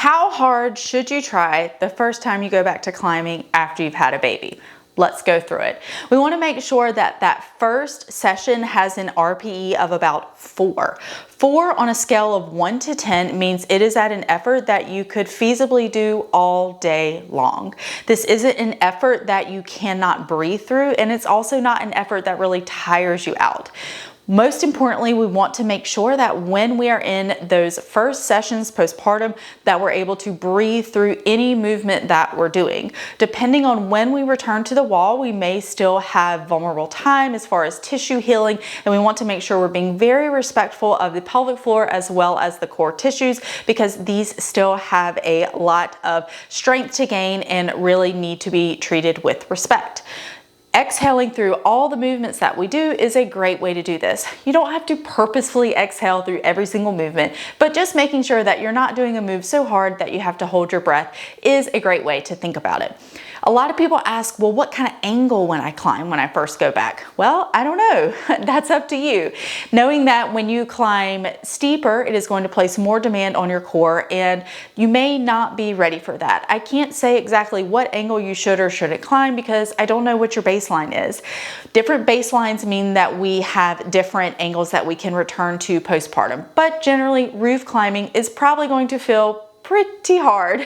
How hard should you try the first time you go back to climbing after you've had a baby? Let's go through it. We want to make sure that that first session has an RPE of about 4. 4 on a scale of 1 to 10 means it is at an effort that you could feasibly do all day long. This isn't an effort that you cannot breathe through, and it's also not an effort that really tires you out. Most importantly, we want to make sure that when we are in those first sessions postpartum, that we're able to breathe through any movement that we're doing. Depending on when we return to the wall, we may still have vulnerable time as far as tissue healing, and we want to make sure we're being very respectful of the pelvic floor as well as the core tissues, because these still have a lot of strength to gain and really need to be treated with respect. Exhaling through all the movements that we do is a great way to do this. You don't have to purposefully exhale through every single movement, but just making sure that you're not doing a move so hard that you have to hold your breath is a great way to think about it. A lot of people ask, well, what kind of angle when I climb when I first go back? Well, I don't know. That's up to you. Knowing that when you climb steeper, it is going to place more demand on your core, and you may not be ready for that. I can't say exactly what angle you should or shouldn't climb because I don't know what your baseline is. Different baselines mean that we have different angles that we can return to postpartum, but generally roof climbing is probably going to feel pretty hard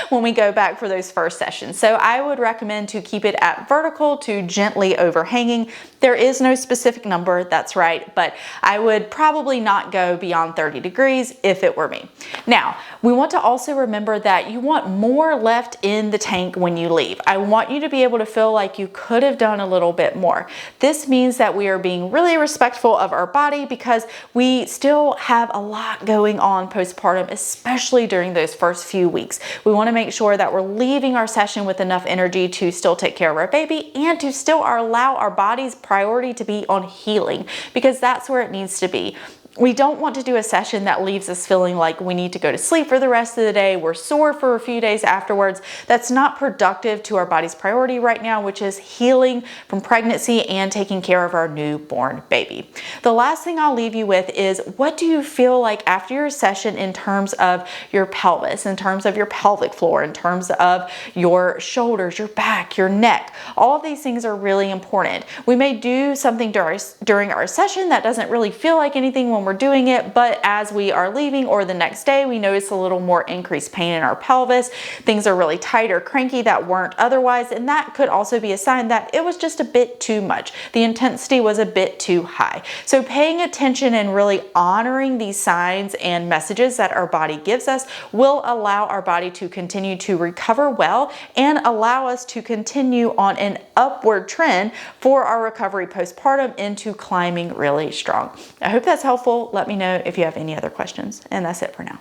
when we go back for those first sessions. So I would recommend to keep it at vertical to gently overhanging. There is no specific number, that's right, but I would probably not go beyond 30 degrees if it were me. Now, we want to also remember that you want more left in the tank when you leave. I want you to be able to feel like you could have done a little bit more. This means that we are being really respectful of our body because we still have a lot going on postpartum, especially during those first few weeks. We want to make sure that we're leaving our session with enough energy to still take care of our baby and to still allow our body's priority to be on healing, because that's where it needs to be. We don't want to do a session that leaves us feeling like we need to go to sleep for the rest of the day. We're sore for a few days afterwards. That's not productive to our body's priority right now, which is healing from pregnancy and taking care of our newborn baby. The last thing I'll leave you with is, what do you feel like after your session in terms of your pelvis, in terms of your pelvic floor, in terms of your shoulders, your back, your neck? All of these things are really important. We may do something during our session that doesn't really feel like anything when we're doing it, but as we are leaving or the next day, we notice a little more increased pain in our pelvis. Things are really tight or cranky that weren't otherwise, and that could also be a sign that it was just a bit too much. The intensity was a bit too high. So paying attention and really honoring these signs and messages that our body gives us will allow our body to continue to recover well and allow us to continue on an upward trend for our recovery postpartum into climbing really strong. I hope that's helpful. Let me know if you have any other questions, and that's it for now.